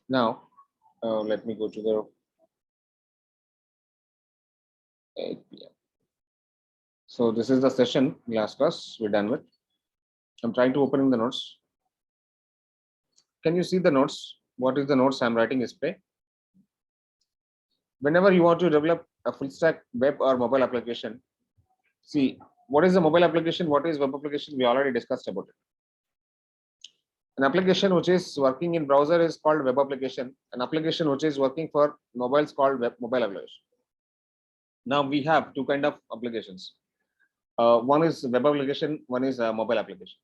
Now, let me go to the 8 p.m. So this is the session last class we're done with. I'm trying to open in the notes. Can you see the notes? What is the notes I'm writing display? Whenever you want to develop a full stack web or mobile application, see what is the mobile application, what is web application, we already discussed about it. An application which is working in browser is called web application. An application which is working for mobile is called mobile application. Now we have two kind of applications. One is web application, one is a mobile application.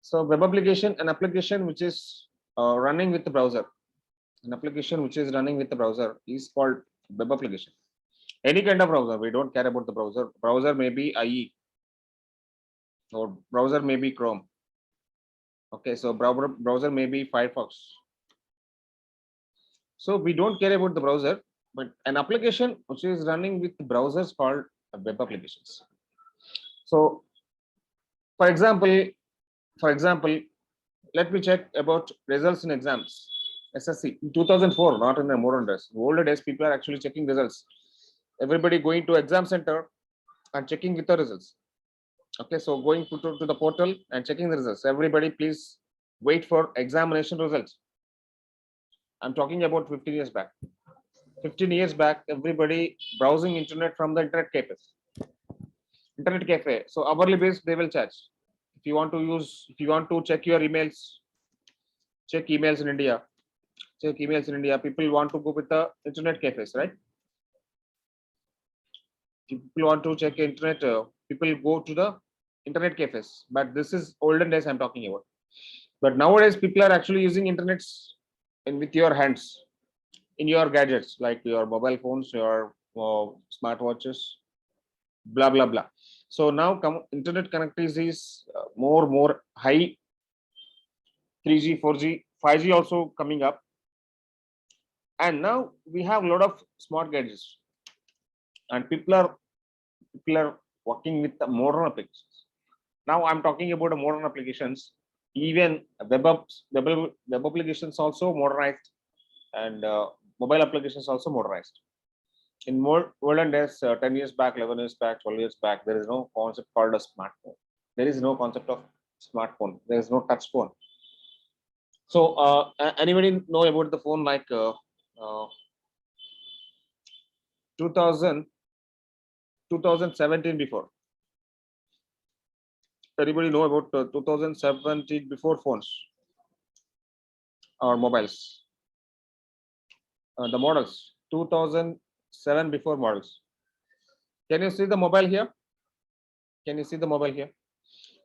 So web application, an application which is running with the browser. An application which is running with the browser is called web application. Any kind of browser, we don't care about the browser. Browser may be IE or browser may be Chrome. Okay, so browser may be Firefox. So we don't care about the browser, but an application which is running with browsers called web applications. So, for example, let me check about results in exams. SSC in 2004, not in the modern days. In older days, people are actually checking results. Everybody going to exam center and checking with the results. Okay, so going to the portal and checking the results. Everybody, please wait for examination results. I'm talking about 15 years back. 15 years back, everybody browsing internet from the internet cafes. Internet cafe. So hourly based, they will charge. If you want to check your emails, check emails in India. Check emails in India. People want to go with the internet cafes, right? People want to check internet. People go to the internet cafes. But this is olden days I'm talking about. But nowadays, people are actually using internets with your hands, in your gadgets, like your mobile phones, your smartwatches, blah blah blah. So now internet connectivity is more high. 3G, 4G, 5G also coming up, and now we have a lot of smart gadgets, and people are working with the modern applications. Now I'm talking about the modern applications. Even web applications also modernized, and mobile applications also modernized. In more olden days, 10 years back, 11 years back, 12 years back, there is no concept called a smartphone. There is no concept of smartphone. There is no touch phone. So, anybody know about the phone like 2000, 2017 before? Anybody know about 2017 before phones or mobiles? The models, 2007 before models. Can you see the mobile here? Can you see the mobile here?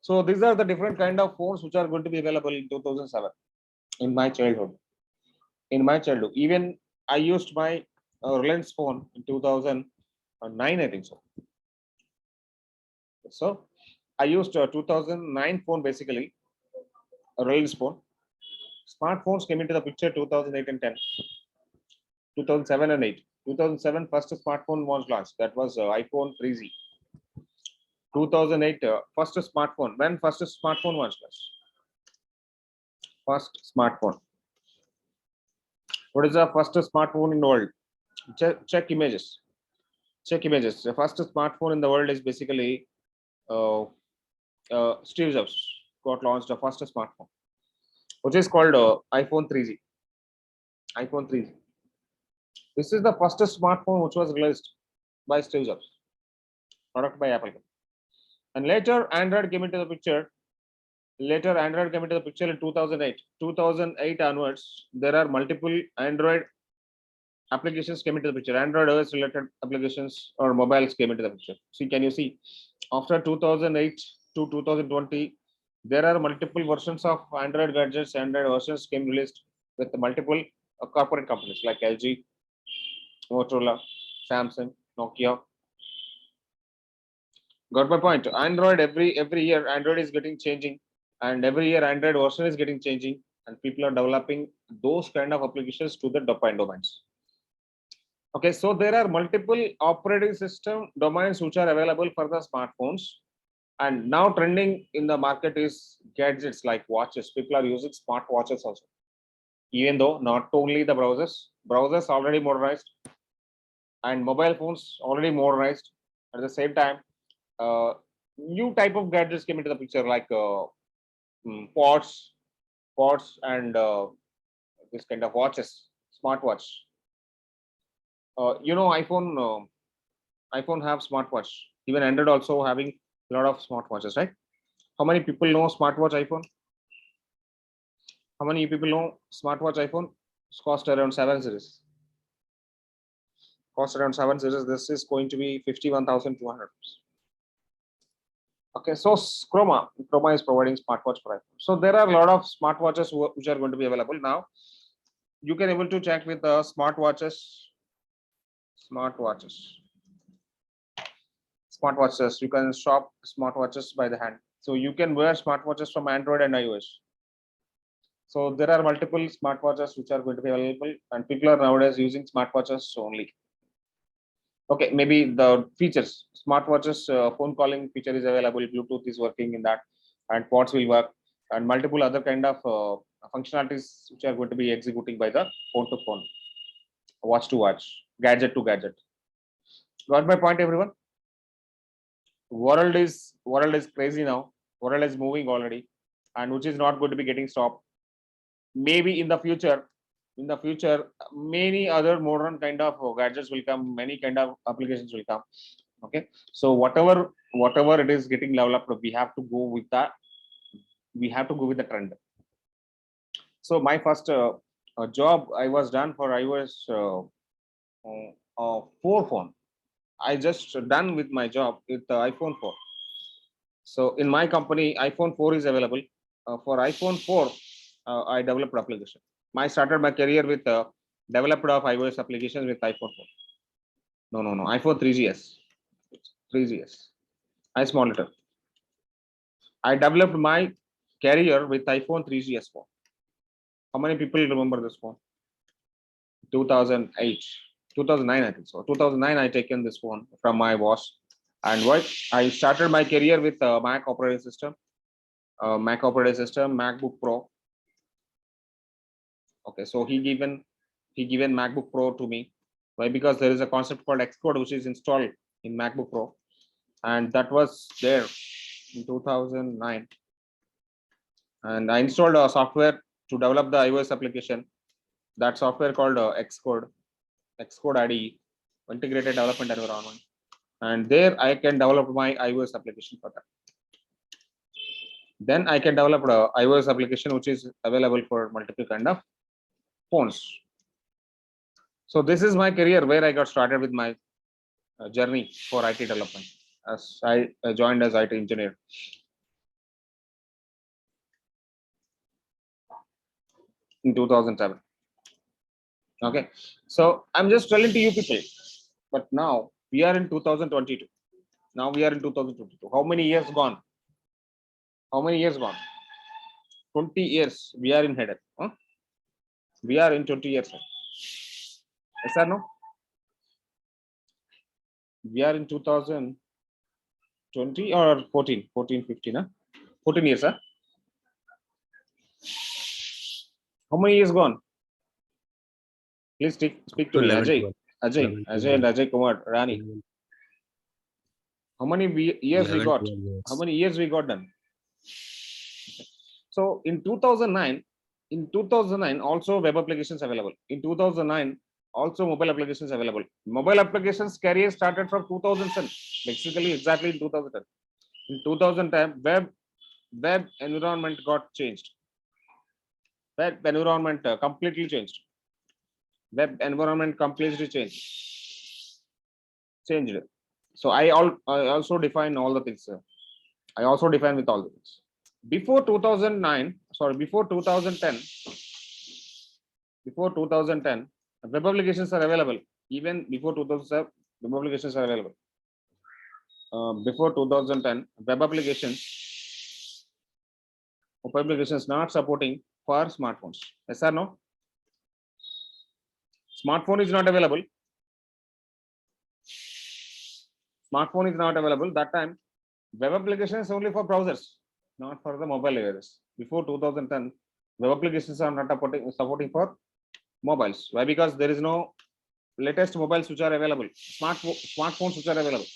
So these are the different kind of phones which are going to be available in 2007. In my childhood, even I used my Reliance phone in 2009, I think so. So I used a 2009 phone, basically a Reliance phone. Smartphones came into the picture 2008 and 10, 2007 and 8. 2007 first smartphone was launched, that was iPhone 3G. 2008 first smartphone. When first smartphone was launched? First smartphone. What is the first smartphone in the world? Check images. Check images. The first smartphone in the world is basically Steve Jobs got launched the first smartphone, which is called iPhone 3G. iPhone 3G. This is the first smartphone which was released by Steve Jobs, product by Apple. And later Android came into the picture. Later Android came into the picture in 2008. 2008 onwards, there are multiple Android applications came into the picture. Android OS related applications or mobiles came into the picture. See, can you see? After 2008 to 2020, there are multiple versions of Android gadgets. Android versions came released with multiple corporate companies like LG, Motorola, Samsung, Nokia. Got my point? Android every year Android is getting changing, and every year Android version is getting changing, and people are developing those kind of applications to the domains. Okay, so there are multiple operating system domains which are available for the smartphones, and now trending in the market is gadgets like watches. People are using smart watches also. Even though not only the browsers already modernized and mobile phones already modernized. At the same time, uh, new type of gadgets came into the picture like pods and this kind of watches, smartwatch. iPhone have smartwatch. Even Android also having a lot of smartwatches, right? How many people know smartwatch iPhone? How many people know smartwatch iPhone? It's cost around 7 series. Cost around 7 series. This is going to be 51,200. Okay, so Chroma is providing smartwatch for iPhone. So there are a lot of smartwatches which are going to be available now. You can able to check with the smartwatches. Smartwatches. You can shop smartwatches by the hand. So you can wear smartwatches from Android and iOS. So there are multiple smartwatches which are going to be available, and people are nowadays using smartwatches only. Okay, maybe the features. Smartwatches phone calling feature is available. Bluetooth is working in that, and pods will work, and multiple other kind of functionalities which are going to be executing by the phone to phone, watch to watch, gadget to gadget. Got my point, everyone? World is crazy now. World is moving already, and which is not going to be getting stopped. Maybe in the future, many other modern kind of gadgets will come. Many kind of applications will come. Okay, so whatever it is getting developed, we have to go with that. We have to go with the trend. So my first job I was done for iOS 4 phone. I just done with my job with the iPhone 4. So in my company, iPhone 4 is available. For iPhone 4, I developed application. I started my career with developed of iOS applications with iPhone 4. No. iPhone 3GS. 3GS. I small letter. I developed my career with iPhone 3GS phone. How many people remember this phone? 2008, 2009, I think so. 2009, I taken this phone from my boss, and what I started my career with Mac operating system, MacBook Pro. Okay, so he given MacBook Pro to me. Why? Because there is a concept called Xcode which is installed in MacBook Pro, and that was there in 2009. And I installed a software to develop the iOS application. That software called Xcode IDE, integrated development environment, and there I can develop my iOS application for that. Then I can develop a iOS application which is available for multiple kind of phones. So this is my career where I got started with my journey for IT development, as I joined as IT engineer. In 2007. Okay, so I'm just telling to you people, but now we are in 2022. Now we are in 2022. How many years gone? How many years gone? 20 years. We are in header. Huh? We are in 20 years. Yes or no? We are in 2020 or 14, 15. Huh? 14 years. Huh? How many years gone? Please speak to me. 11, Ajay. 12, Ajay. 11, Ajay and Ajay Kumar Rani. 11, How many years we 11, got? 12 years. How many years we got done? So in 2009, also web applications available. In 2009, also mobile applications available. Mobile applications career started from 2010, basically exactly in 2010. In 2010, web environment got changed. Web environment completely changed. Web environment completely changed. So I also define all the things. I also define with all the things. Before 2010, web applications are available. Even before 2007, web applications are available. Before 2010, web applications not supporting for smartphones. Yes or no? Smartphone is not available. Smartphone is not available. That time, web applications only for browsers, not for the mobile devices. Before 2010, Web applications are not supporting for mobiles. Why? Because there is no latest mobiles which are available, smartphones which are available.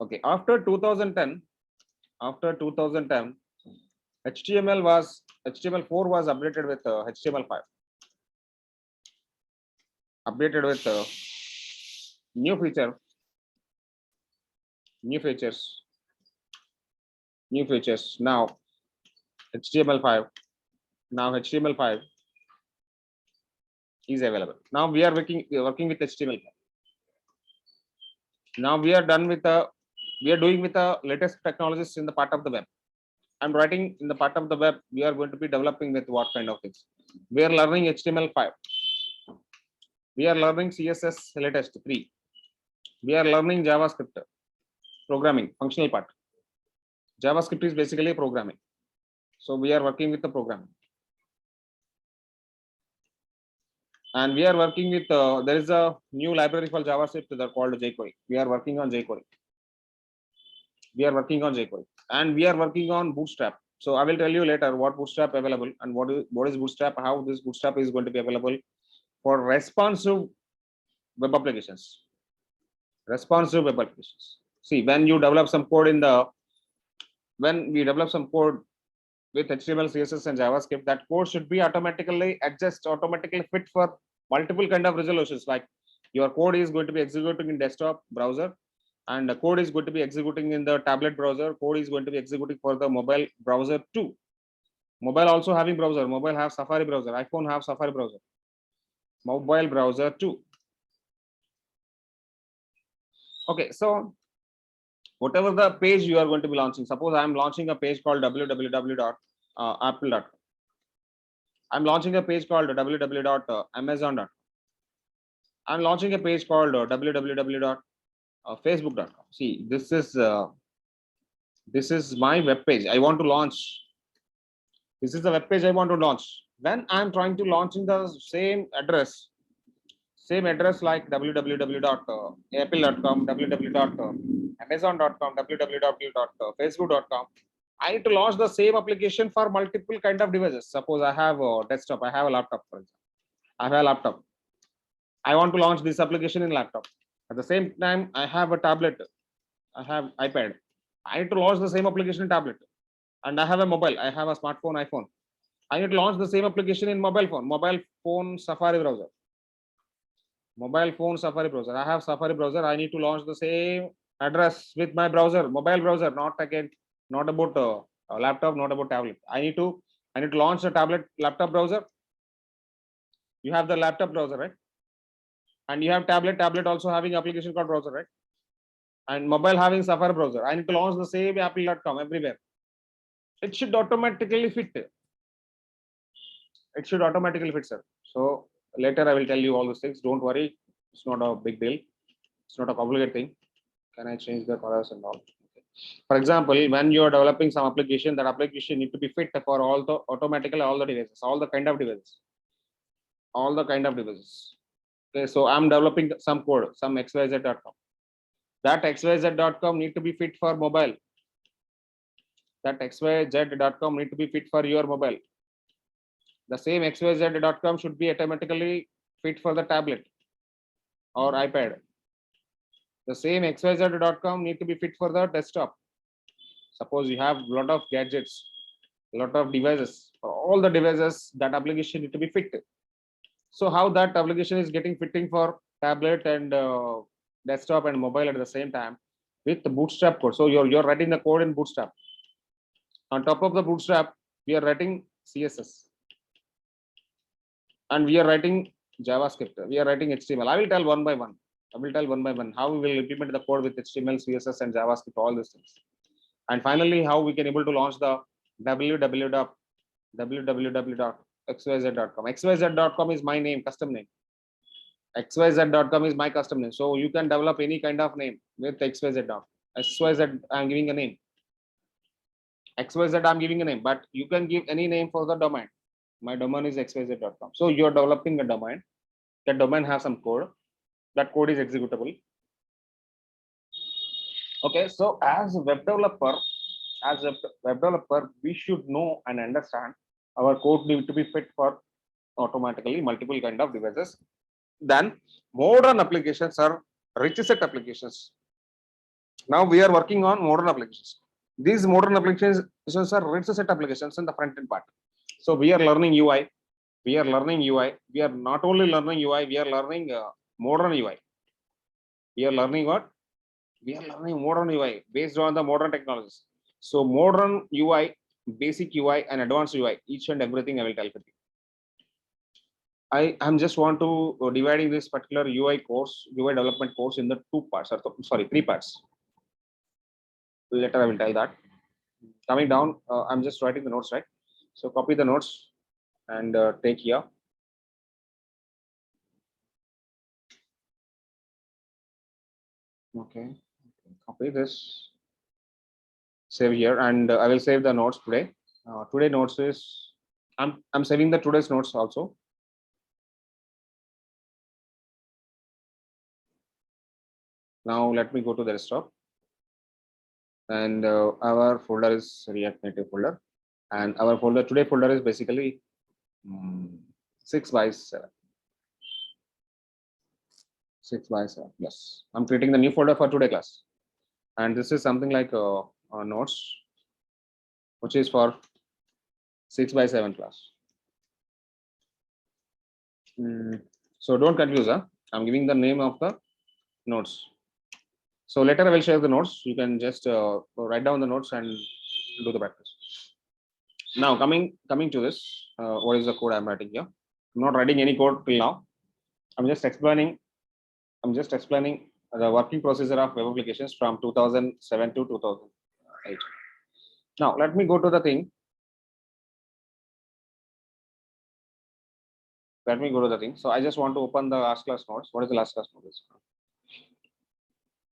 Okay, after 2010, HTML4 was updated with HTML5, updated with new feature, new features, new features. Now HTML5, now HTML5 is available. Now we are working with HTML5. Now we are done with we are doing with the latest technologies in the part of the web. I'm writing in the part of the web. We are going to be developing with what kind of things? We are learning HTML5. We are learning CSS latest 3. We are learning JavaScript programming, functional part. JavaScript is basically programming. So we are working with the programming. And we are working with, there is a new library for JavaScript that are called jQuery. We are working on jQuery. We are working on jQuery. And we are working on Bootstrap. So I will tell you later what Bootstrap available and what is Bootstrap, how this Bootstrap is going to be available for responsive web applications. Responsive web applications. See, when you develop some code when we develop some code with HTML, CSS, and JavaScript, that code should be automatically fit for multiple kind of resolutions. Like your code is going to be executing in desktop browser, and the code is going to be executing in the tablet browser. Code is going to be executing for the mobile browser too. Mobile also having browser. Mobile have Safari browser. iPhone have Safari browser. Mobile browser too. Okay, so whatever the page you are going to be launching, suppose I am launching a page called www.apple.com. I'm launching a page called www.amazon.com. I'm launching a page called www.facebook.com. See, this is my web page. I want to launch. This is the web page I want to launch. When I'm trying to launch in the same address like www.apple.com, www.amazon.com, www.facebook.com. I need to launch the same application for multiple kind of devices. Suppose I have a desktop, I have a laptop, for example. I have a laptop. I want to launch this application in laptop. At the same time, I have a tablet. I have iPad. I need to launch the same application in tablet. And I have a mobile. I have a smartphone, iPhone. I need to launch the same application in mobile phone, Safari browser. Mobile phone, Safari browser. I have Safari browser. I need to launch the same address with my browser, mobile browser, not about a laptop, not about tablet. I need to launch the laptop browser. You have the laptop browser, right? And you have tablet also having application called browser, right? And mobile having Safari browser. I need to launch the same apple.com everywhere. It should automatically fit. It should automatically fit, sir. So later I will tell you all those things. Don't worry. It's not a big deal. It's not a complicated thing. Can I change the colors and all? Okay. For example, when you are developing some application, that application need to be fit for all the devices, all the kind of devices. Okay, so I'm developing some code, some xyz.com. That xyz.com need to be fit for mobile. That xyz.com need to be fit for your mobile. The same xyz.com should be automatically fit for the tablet or iPad. The same xyz.com need to be fit for the desktop. Suppose you have a lot of gadgets, a lot of devices. For all the devices, that application need to be fit. So how that application is getting fitting for tablet and desktop and mobile at the same time with the Bootstrap code. So you're writing the code in Bootstrap. On top of the Bootstrap, we are writing CSS. And we are writing JavaScript. We are writing HTML. I will tell one by one how we will implement the code with HTML, CSS, and JavaScript, all these things. And finally, how we can able to launch the www.xyz.com. xyz.com is my name, custom name. xyz.com is my custom name. So you can develop any kind of name with xyz.com. xyz, I'm giving a name. xyz, I'm giving a name, but you can give any name for the domain. My domain is xyz.com. So you're developing a domain. That domain has some code. That code is executable. Okay, so as a web developer, as a web developer, we should know and understand our code need to be fit for automatically multiple kind of devices. Then modern applications are rich set applications. Now we are working on modern applications. These modern applications are rich set applications in the front end part. So we are learning UI. We are learning UI. We are not only learning UI, we are learning modern UI. We are learning what? We are learning modern UI based on the modern technologies. So modern UI, basic UI, and advanced UI, each and everything I will tell you. I am just want to dividing this particular UI course, UI development course in the two parts, or sorry, three parts. Later I will tell that. Coming down, I'm just writing the notes, right? So copy the notes and take here. Okay, copy this, save here, and I will save the notes today. Today notes is I'm saving the today's notes also. Now let me go to the desktop, and our folder is React Native folder, and our folder today folder is basically 6x7. 6x7. Yes, I'm creating the new folder for today class, and this is something like notes, which is for 6x7 class. So don't confuse. I'm giving the name of the notes. So later I will share the notes. You can just write down the notes and do the practice. Now coming to this, what is the code I'm writing here? I'm not writing any code till now. I'm just explaining the working procedure of web applications from 2007 to 2008. Now let me go to the thing. Let me go to the thing. So I just want to open the last class notes. What is the last class notes?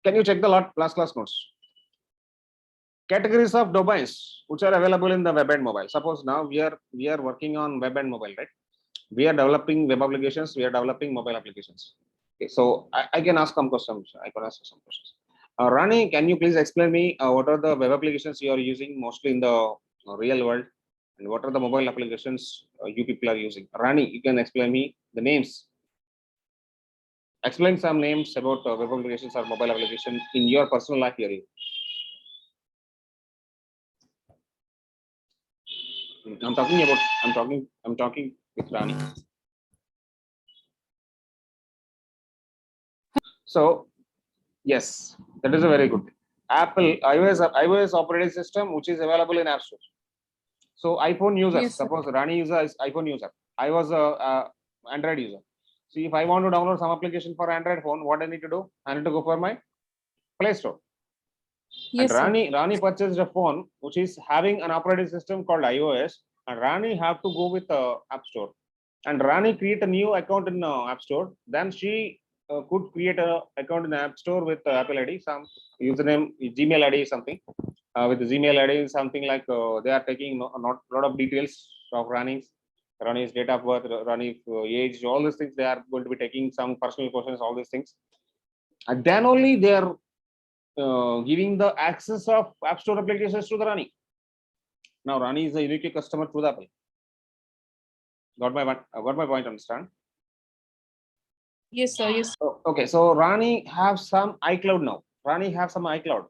Can you check the last class notes? Categories of domains which are available in the web and mobile. Suppose now we are working on web and mobile, right? We are developing web applications. We are developing mobile applications. Okay, so I can ask some questions. I can ask some questions. Rani, can you please explain me what are the web applications you are using mostly in the real world, and what are the mobile applications you people are using? Rani, you can explain me the names. Explain some names about web applications or mobile application in your personal life area. I'm talking with Rani. So yes, that is a very good thing. Apple iOS operating system which is available in App Store. So iPhone users, yes, suppose Rani user is iPhone user. I was a Android user. So if I want to download some application for Android phone, what I need to do? I need to go for my Play Store. Yes, and Rani purchased a phone which is having an operating system called iOS, and Rani have to go with App Store. And Rani create a new account in App Store. Then she could create a account in App Store with Apple ID, some username, Gmail ID, something. With the Gmail ID, something like they are taking a lot of details of Rani's date of birth, Rani's age, all these things. They are going to be taking some personal questions, all these things, and then only they are giving the access of App Store applications to the Rani. Now Rani is a unique customer to the Apple. Got my point? Understand? Yes, sir. Yes. Okay, so Rani have some iCloud now. Rani have some iCloud.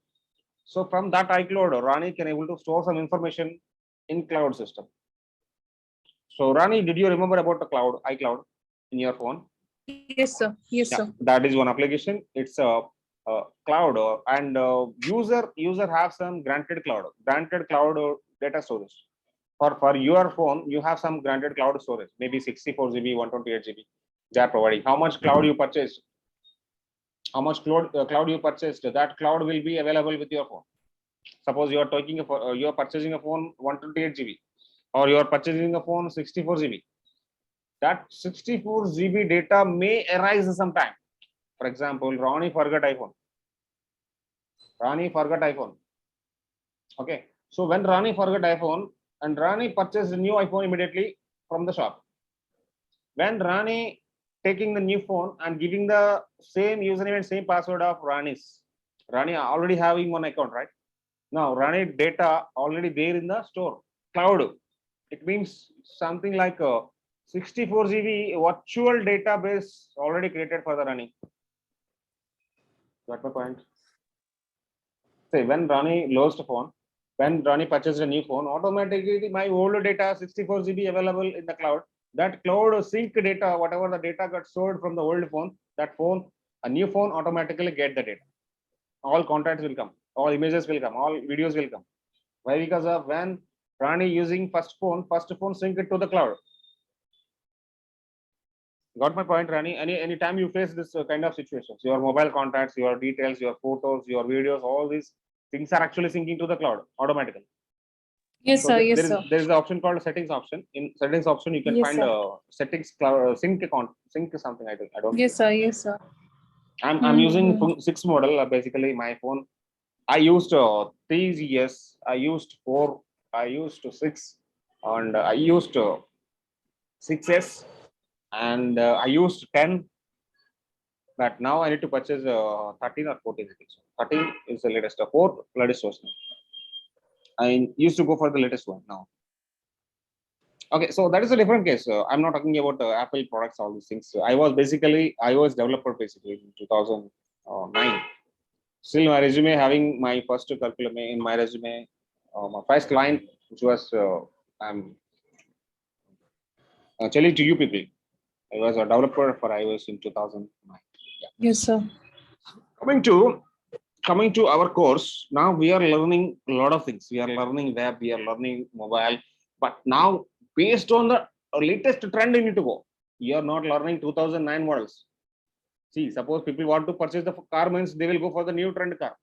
So from that iCloud, Rani can able to store some information in cloud system. So Rani, did you remember about the iCloud in your phone? Yes, sir. Yes, sir. That is one application. It's a cloud, and user have some granted cloud data storage. For your phone, you have some granted cloud storage, maybe 64 GB, 128 GB. They are providing. How much cloud you purchased? How much cloud you purchased? That cloud will be available with your phone. Suppose you are you are purchasing a phone 128 GB, or you are purchasing a phone 64 GB. That 64 GB data may arise sometime. For example, Ronnie forgot iPhone. Okay. So when Ronnie forgot iPhone and Ronnie purchased a new iPhone immediately from the shop, when Ronnie taking the new phone and giving the same username and same password of Ronnie already having one account, right? Now running data already there in the store cloud. It means something like a 64 GB virtual database already created for the running. Got my point? Say when Rani lost a phone, when Rani purchased a new phone, automatically my old data 64 GB available in the cloud. That cloud sync data, whatever the data got stored from the old phone, that phone, a new phone automatically get the data. All contacts will come, all images will come, all videos will come. Why? Because of when Rani using first phone sync it to the cloud. Got my point, Rani? Any time you face this kind of situations, your mobile contacts, your details, your photos, your videos, all these things are actually syncing to the cloud automatically. Yes, So sir. Yes, sir. there is the option called settings option. In settings option, you can Yes, find sir. settings cloud sync account sync something. I don't. Yes, sir. Yes, sir. I'm using 6 model. Basically, my phone. I used 3GS. I used 4. I used 6, and I used 6S, and I used 10. But now I need to purchase 13 or 14. I think so. 13 is the latest. 4 latest version. I used to go for the latest one now. Okay, so that is a different case. I'm not talking about Apple products, all these things. I was basically iOS developer basically in 2009. Still, my resume having my first curriculum in my resume, my first line, which was I'm telling to you people, I was a developer for iOS in 2009. Yeah. Yes, sir. Coming to our course, now we are learning a lot of things. We are learning web, we are learning mobile, but now based on the latest trend, you need to go. You are not learning 2009 models. See, suppose people want to purchase the car, means they will go for the new trend car.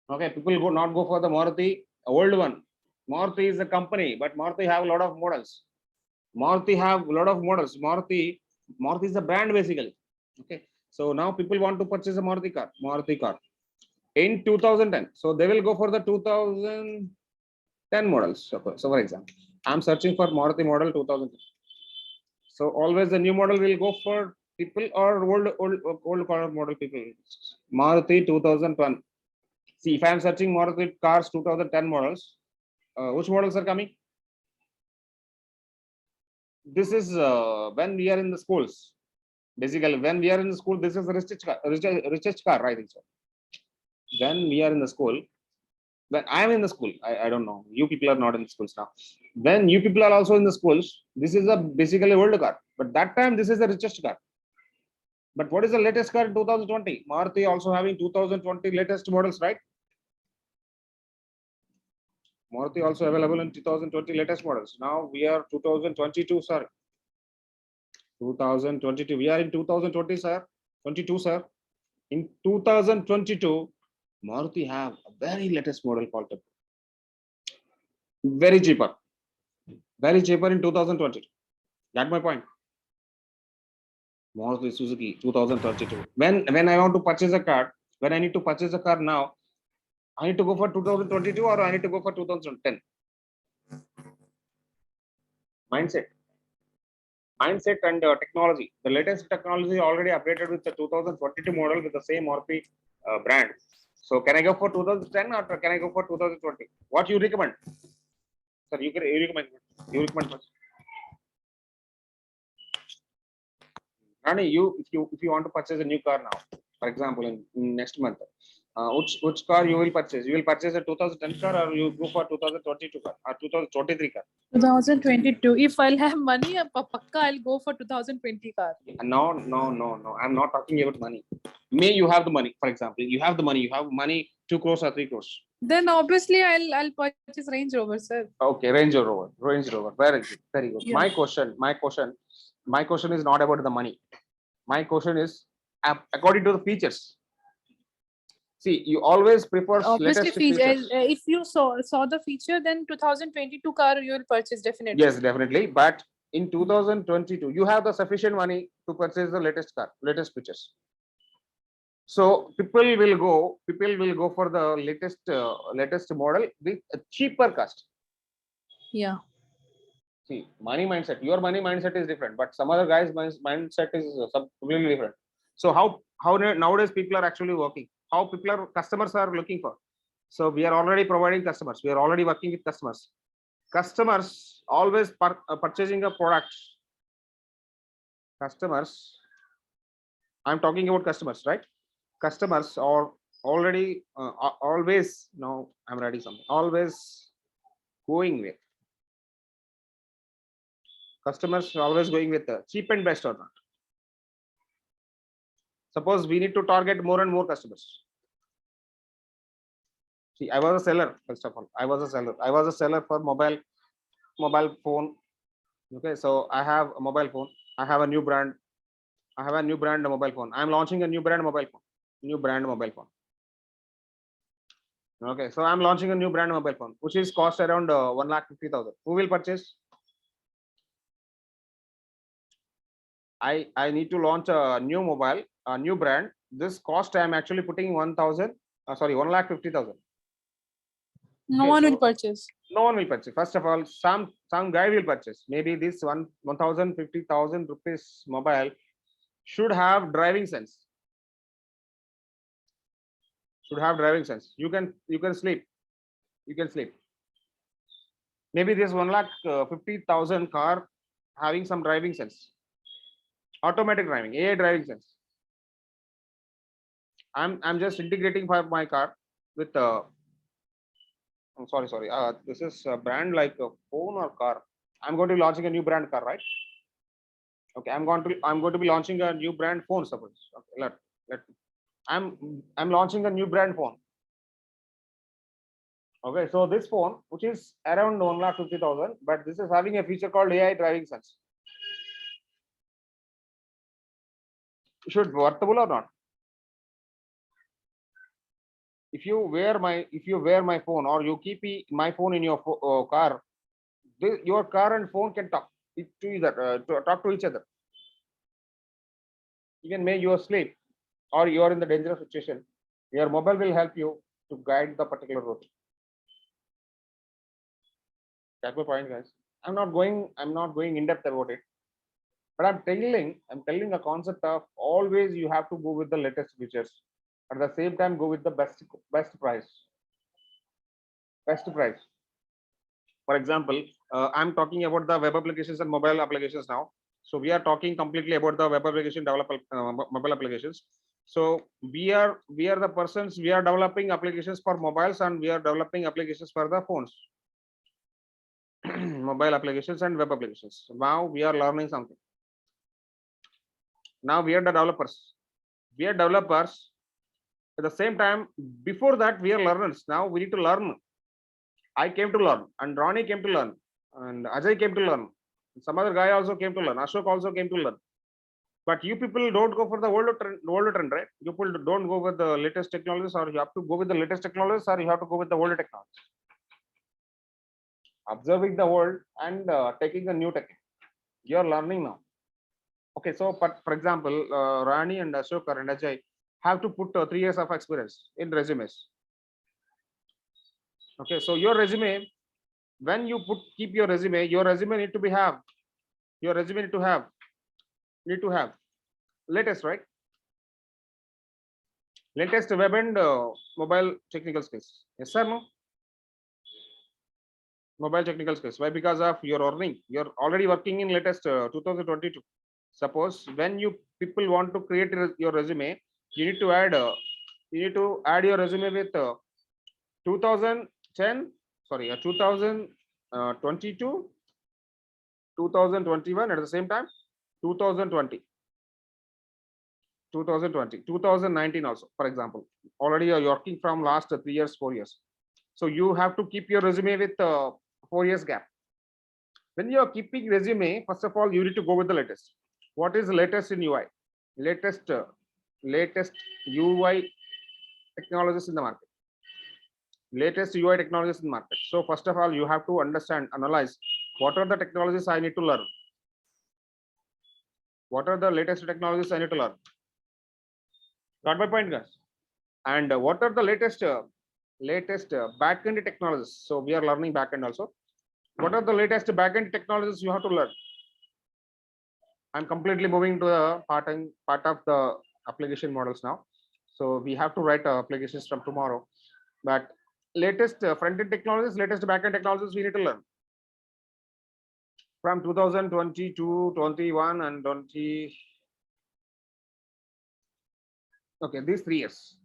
Okay, people go not go for the Maruti old one. Maruti is a company, but Maruti have a lot of models. Maruti have a lot of models. Maruti is a brand basically. Okay, so now people want to purchase a Maruti car in 2010. So they will go for the 2010 models. So for example, I'm searching for Maruti model 2010. So always the new model will go for people or old car model people. Maruti 2010. See, if I am searching Maruti cars 2010 models, which models are coming? This is when we are in the schools. Basically, when we are in the school, this is the richest car, I think so. When we are in the school, when I am in the school, I don't know. You people are not in the schools now. When you people are also in the schools, this is a basically old car. But that time, this is the richest car. But what is the latest car in 2020? Maruti also having 2020 latest models, right? Maruti also available in 2020 latest models. Now we are 2022, sir. 2022. We are in 2020, sir. 22, sir. In 2022, Maruti have a very latest model called very cheaper. Very cheaper in 2022. Got my point? Maruti Suzuki 2022. When I want to purchase a car, when I need to purchase a car now, I need to go for 2022 or I need to go for 2010. Mindset and technology. The latest technology already updated with the 2022 model with the same Maruti brand. So can I go for 2010 or can I go for 2020? What you recommend? Sir, you recommend. You recommend first. Rani, if you want to purchase a new car now, for example, in next month, which car you will purchase? You will purchase a 2010 car or you go for 2022 car or 2023 car? 2022. If I'll have money, pakka I'll go for 2020 car. No. I'm not talking about money. May you have the money, for example, you have the money, you have money 2 crores or 3 crores. Then obviously I'll purchase Range Rover, sir. Okay, Range Rover. Very good, very good. Yeah. My question is not about the money. My question is according to the features. See, you always prefer Obviously, latest features. if you saw the feature, then 2022 car you will purchase definitely. Yes, definitely. But in 2022, you have the sufficient money to purchase the latest car, latest features. So people will go for the latest model with a cheaper cost. Yeah. See, money mindset. Your money mindset is different, but some other guys' mindset is completely different. So how nowadays people are actually working? How customers are looking for? So we are already providing customers. We are already working with customers. Customers always purchasing a product. Customers, I'm talking about customers, right? Customers are already always. No, I'm writing something. Always going with customers. Always going with the cheap and best or not. Suppose we need to target more and more customers. See, I was a seller. First of all, I was a seller. I was a seller for mobile phone. Okay, so I have a mobile phone. I have a new brand. I have a new brand mobile phone. I'm launching a new brand mobile phone. New brand mobile phone. Okay, so I'm launching a new brand mobile phone, which is cost around 1,50,000. Who will purchase? I need to launch a new mobile, a new brand. This cost I'm actually putting 1,000. Sorry, 1,50,000. No Okay, one will so purchase. no one will purchase. First of all, some guy will purchase. Maybe this 1,50,000 rupees mobile should have driving sense. Should have driving sense. You can sleep. You can sleep. Maybe this 1,50,000 car having some driving sense. Automatic driving, AI driving sense. I'm just integrating for my car with I'm sorry. This is a brand like a phone or car. I'm going to be launching a new brand car, right? Okay, I'm going to be launching a new brand phone. Suppose. Okay, let I'm launching a new brand phone. Okay, so this phone, which is around 1,50,000, but this is having a feature called AI driving sense. Should worthwhile or not? If you wear my phone, or you keep my phone in your car, your car and phone can talk to each other. Even may you are asleep or you are in the dangerous situation, your mobile will help you to guide the particular route. That's my point, guys. I'm not going in depth about it, but I'm telling a concept of always you have to go with the latest features. At the same time, go with the best price. Best price. For example, I'm talking about the web applications and mobile applications now. So we are talking completely about the web application developer mobile applications. So we are the persons, we are developing applications for mobiles and we are developing applications for the phones. Mobile applications and web applications. Now we are learning something. Now we are the developers. We are developers. At the same time, before that, we are learners. Now we need to learn. I came to learn, and Ronnie came to learn, and Ajay came to learn. Some other guy also came to learn. Ashok also came to learn. But you people don't go for the older trend, right? You people don't go with the latest technologies, or you have to go with the latest technologies, or you have to go with the older technologies. Observing the world and taking the new tech. You are learning now. Okay, so but for example, Rani and Ashok and Ajay have to put 3 years of experience in resumes. Okay, so your resume, when you keep your resume need to be have your resume need to have latest, right? Latest web and mobile technical skills. Yes or no? Mobile technical skills. Why? Because of your earning. You're already working in latest 2022. Suppose when you people want to create your resume, you need to add your resume with 2010, sorry, 2022, 2021, at the same time 2020, 2019 also, for example. Already you're working from last 3 years, 4 years. So you have to keep your resume with 4 years gap. When you are keeping resume, first of all, you need to go with the latest. What is the latest in UI? Latest UI technologies in the market. Latest UI technologies in the market. So first of all, you have to understand, analyze what are the technologies I need to learn. What are the latest technologies I need to learn? Got my point, guys? And what are the latest backend technologies? So we are learning backend also. What are the latest backend technologies you have to learn? I'm completely moving to the part of the application models now. So we have to write applications from tomorrow. But latest front-end technologies, latest back-end technologies we need to learn. From 2022, 21 and 20. Okay, these 3 years.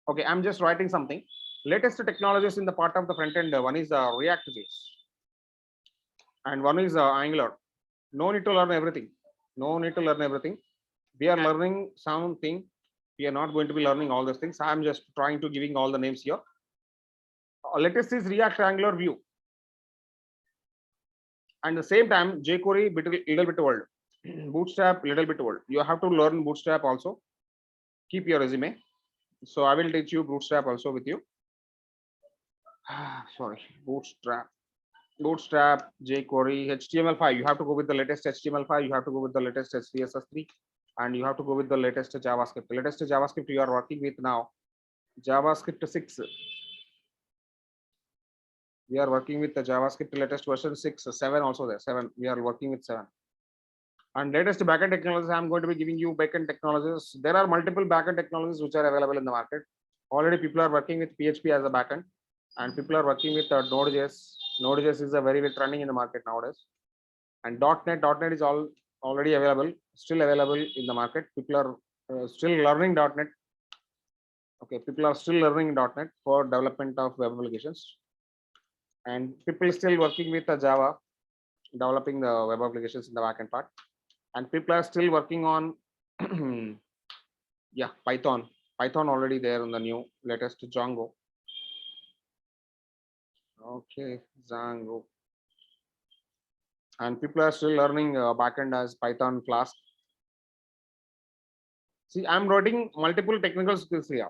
Okay, I'm just writing something. Latest technologies in the part of the front-end, one is ReactNative and one is Angular. No need to learn everything. No need to learn everything. We are learning something. We are not going to be learning all those things. I'm just trying to giving all the names here. Latest is React Angular Vue. And the same time, jQuery little bit old. Bootstrap little bit old. You have to learn Bootstrap also. Keep your resume. So I will teach you Bootstrap also with you. Sorry, Bootstrap. Bootstrap, jQuery, HTML5. You have to go with the latest HTML5. You have to go with the latest CSS3, and you have to go with the latest JavaScript. The latest JavaScript you are working with now, JavaScript 6. We are working with the JavaScript latest version 6, 7 also there. 7. We are working with 7. And latest backend technologies, I'm going to be giving you backend technologies. There are multiple backend technologies which are available in the market. Already people are working with PHP as a backend, and people are working with Node.js. Node.js is a very well trending in the market nowadays. And .NET is already available, still available in the market. People are still learning .NET. Okay, people are still learning .NET for development of web applications, and people still working with Java, developing the web applications in the backend part. And people are still working on yeah, Python already there in the new latest Django. Okay, Django. And people are still learning backend as Python, Flask. See, I'm writing multiple technical skills here.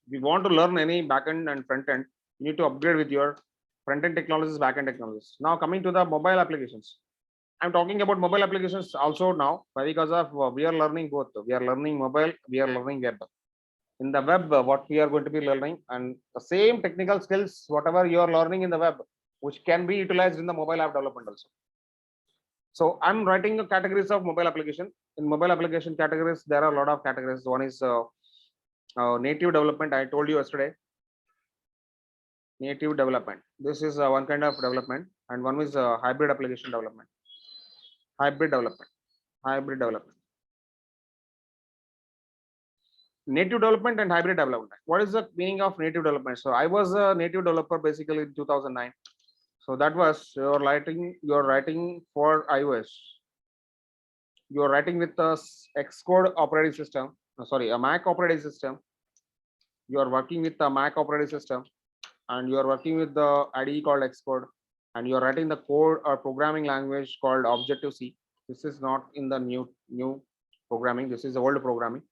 If you want to learn any backend and front end, you need to upgrade with your front end technologies, backend technologies. Now coming to the mobile applications. I'm talking about mobile applications also now, because of we are learning both. We are learning mobile, we are learning web. In the web, what we are going to be learning, and the same technical skills, whatever you are learning in the web, which can be utilized in the mobile app development also. So I'm writing the categories of mobile application. In mobile application categories, there are a lot of categories. One is native development. I told you yesterday. Native development. This is one kind of development, and one is hybrid application development. Hybrid development. Hybrid development. Native development and hybrid development. What is the meaning of native development? So I was a native developer basically in 2009. So that was you're writing for iOS. You're writing with the Xcode operating system. Sorry, a Mac operating system. You are working with the Mac operating system, and you are working with the IDE called Xcode, and you are writing the code or programming language called Objective-C. This is not in the new programming. This is the old programming.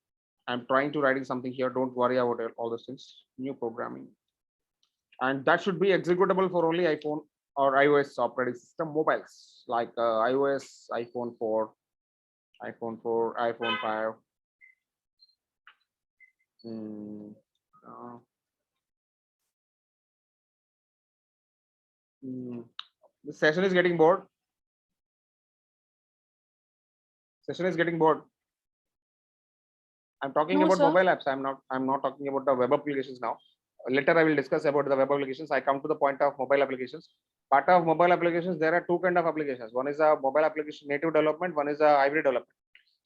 I'm trying to writing something here. Don't worry about it, all those things. New programming, and that should be executable for only iPhone or iOS operating system mobiles like iOS, iPhone 4, iPhone 4, iPhone 5. This session is getting bored. Session is getting bored. I'm talking No, about sir. mobile apps. I'm not talking about the web applications now. Later I will discuss about the web applications. I come to the point of mobile applications. Part of mobile applications, there are two kind of applications. One is a mobile application native development, one is a hybrid development.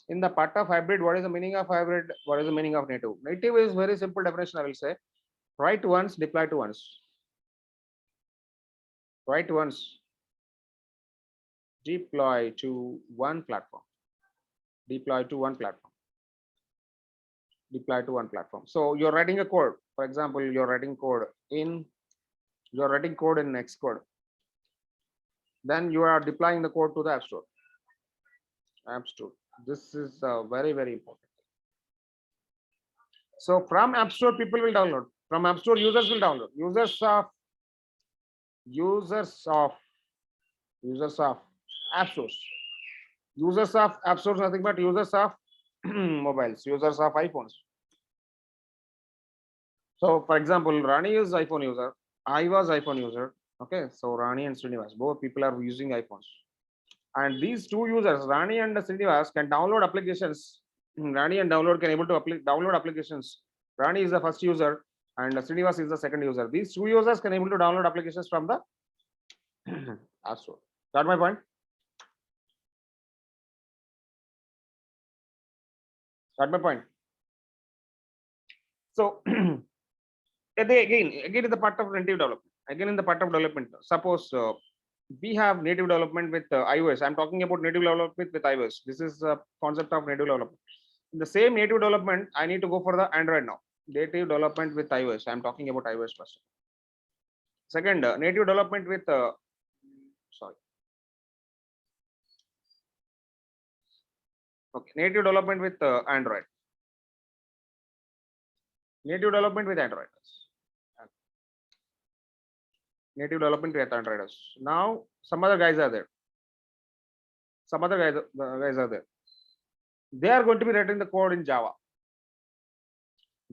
In the part of hybrid, what is the meaning of hybrid? What is the meaning of native? Native is very simple definition, I will say. Write once, deploy to once. Write once, deploy to one platform. Deploy to one platform. Deploy to one platform. So you're writing a code. For example, you're writing code in Xcode. Then you are deploying the code to the App Store. App Store. This is very, very important. So from App Store, people will download. From App Store, users will download. Users of App Stores. Users of App Stores, nothing but users of mobiles, users of iPhones. So for example, Rani is iPhone user. I was iPhone user. Okay, so Rani and Srinivas, both people are using iPhones. And these two users, Rani and Srinivas, can download applications. Rani and download can able to download applications. Rani is the first user. and Srinivas is the second user. These two users can able to download applications from the App Store. Got my point? Got my point? So again in the part of native development. Again in the part of development. Suppose we have native development with iOS. I'm talking about native development with iOS. This is the concept of native development. In the same native development, I need to go for the Android now. Native development with iOS. I'm talking about iOS first. Second, native development with sorry. Okay, native development with Android. Native development with Android. Native development with Android. Now some other guys are there. Some other guys are there. They are going to be writing the code in Java.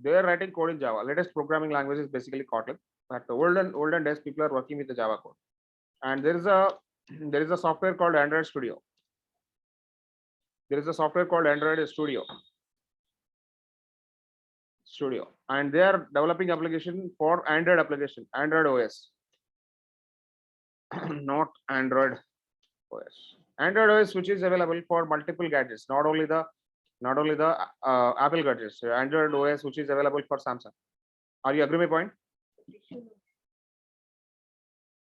They are writing code in Java. Latest programming language is basically Kotlin. But olden days, people are working with the Java code. And there is a software called Android Studio. There is a software called Android Studio. And they are developing application for Android application, Android OS, not Android OS. Android OS, which is available for multiple gadgets, not only the Apple gadgets. Android OS, which is available for Samsung. Are you agree my point?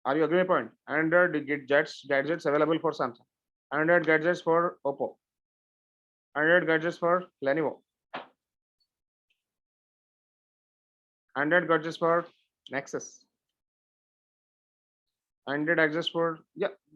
Are you agree my point? Android gadgets available for Samsung. Android gadgets for Oppo. Android gadgets for Lenovo. Android gadgets for Nexus. Android gadgets for